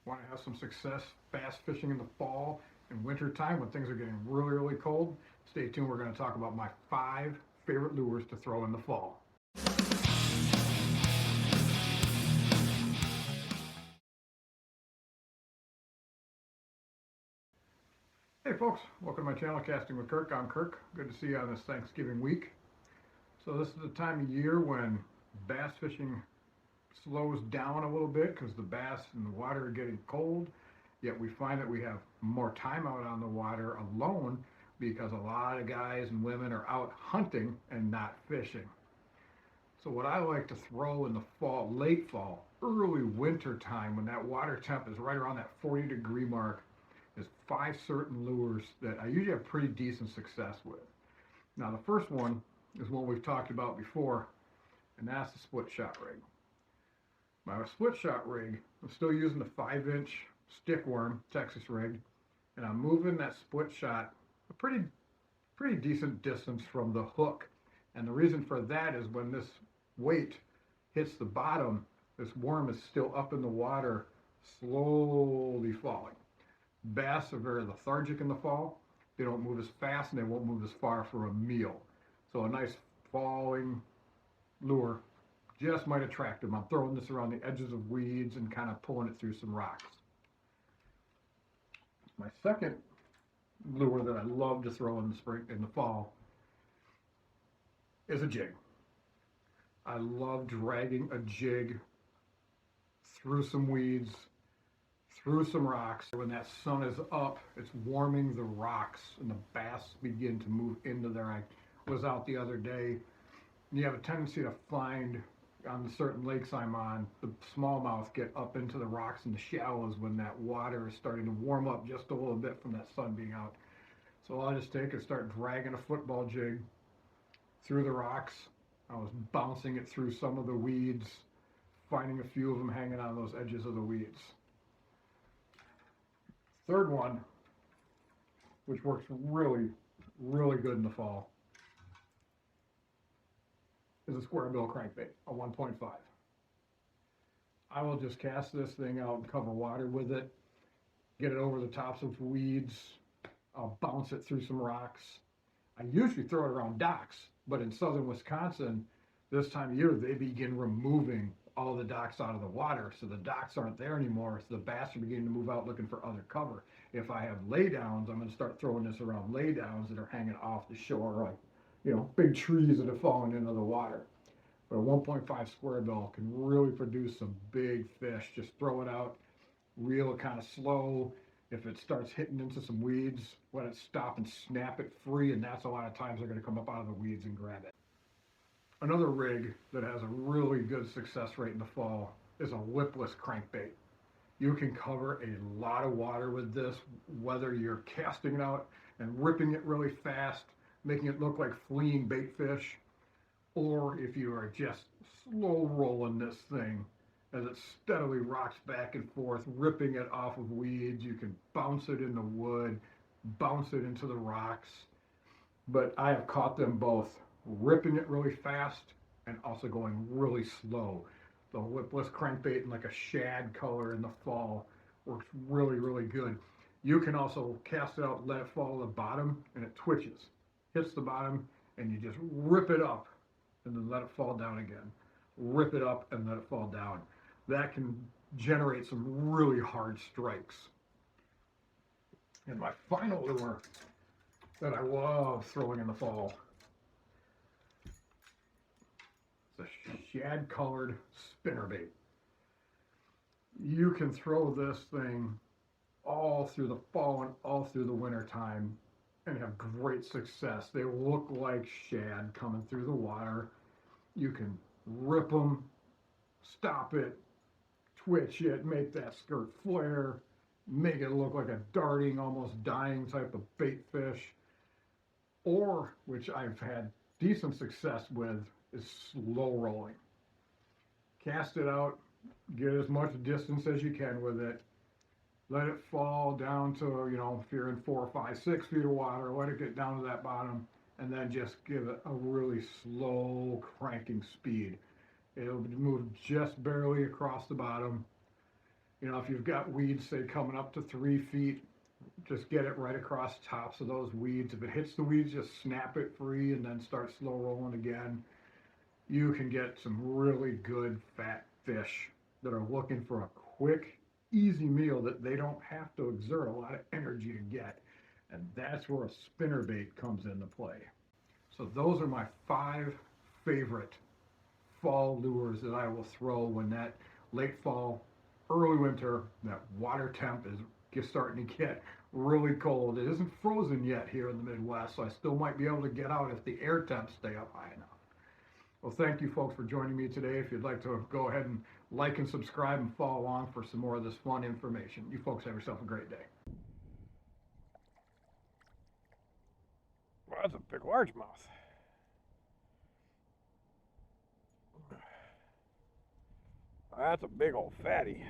Want to have some success bass fishing in the fall and winter time when things are getting really cold? Stay tuned. We're going to talk about my 5 favorite lures to throw in the fall. Hey folks, welcome to my channel, Casting with Kirk. I'm Kirk. Good to see you on this Thanksgiving week. So this is the time of year when bass fishing slows down a little bit because the bass in the water are getting cold, yet we find that we have more time out on the water alone because a lot of guys and women are out hunting and not fishing. So what I like to throw in the fall, late fall, early winter time when that water temp is right around that 40-degree mark is 5 certain lures that I usually have pretty decent success with. Now the first one is one we've talked about before, and that's the split shot rig. My split shot rig, I'm still using the 5-inch stickworm Texas rig, and I'm moving that split shot a pretty decent distance from the hook. And the reason for that is when this weight hits the bottom, this worm is still up in the water, slowly falling. Bass are very lethargic in the fall. They don't move as fast and they won't move as far for a meal. So a nice falling lure just might attract them. I'm throwing this around the edges of weeds and kind of pulling it through some rocks. My second lure that I love to throw in the fall is a jig. I love dragging a jig through some weeds, through some rocks. When that sun is up, it's warming the rocks and the bass begin to move into there. I was out the other day, and you have a tendency to find on the certain lakes I'm on, the smallmouth get up into the rocks in the shallows when that water is starting to warm up just a little bit from that sun being out. So I'll just take and start dragging a football jig through the rocks. I was bouncing it through some of the weeds, finding a few of them hanging on those edges of the weeds. Third one, which works really good in the fall, is a squarebill crankbait, a 1.5. I will just cast this thing out and cover water with it, get it over the tops of weeds. I'll bounce it through some rocks. I usually throw it around docks, but in southern Wisconsin, this time of year, they begin removing all the docks out of the water, so the docks aren't there anymore, so the bass are beginning to move out looking for other cover. If I have laydowns, I'm going to start throwing this around laydowns that are hanging off the shore, like big trees that have fallen into the water. But a 1.5 square bill can really produce some big fish. Just throw it out, reel it kind of slow. If it starts hitting into some weeds, let it stop and snap it free, and that's a lot of times they're going to come up out of the weeds and grab it. Another rig that has a really good success rate in the fall is a lipless crankbait. You can cover a lot of water with this, whether you're casting it out and ripping it really fast, making it look like fleeing bait fish, or if you are just slow rolling this thing as it steadily rocks back and forth, ripping it off of weeds. You can bounce it in the wood, bounce it into the rocks. But I have caught them both ripping it really fast and also going really slow. The lipless crankbait in like a shad color in the fall works really good. You can also cast it out, let it fall to the bottom, and it twitches, hits the bottom, and you just rip it up and then let it fall down again. Rip it up and let it fall down. That can generate some really hard strikes. And my final lure that I love throwing in the fall is a shad colored spinnerbait. You can throw this thing all through the fall and all through the winter time and have great success. They look like shad coming through the water. You can rip them, stop it, twitch it, make that skirt flare, make it look like a darting, almost dying type of bait fish. Or, which I've had decent success with, is slow rolling. Cast it out, get as much distance as you can with it, let it fall down to, if you're in 4, 5, 6 feet of water, let it get down to that bottom, and then just give it a really slow cranking speed. It'll move just barely across the bottom, You know, if you've got weeds, say, coming up to 3 feet, just get it right across the tops of those weeds. If it hits the weeds, just snap it free and then start slow rolling again. You can get some really good fat fish that are looking for a quick, easy meal that they don't have to exert a lot of energy to get. And that's where a spinnerbait comes into play. So those are my 5 favorite fall lures that I will throw when that late fall, early winter, that water temp is just starting to get really cold. It isn't frozen yet here in the Midwest, so I still might be able to get out if the air temps stay up high enough. Well, thank you folks for joining me today. If you'd like to go ahead and like and subscribe and follow along for some more of this fun information. You folks have yourself a great day. Well, that's a big largemouth. That's a big old fatty.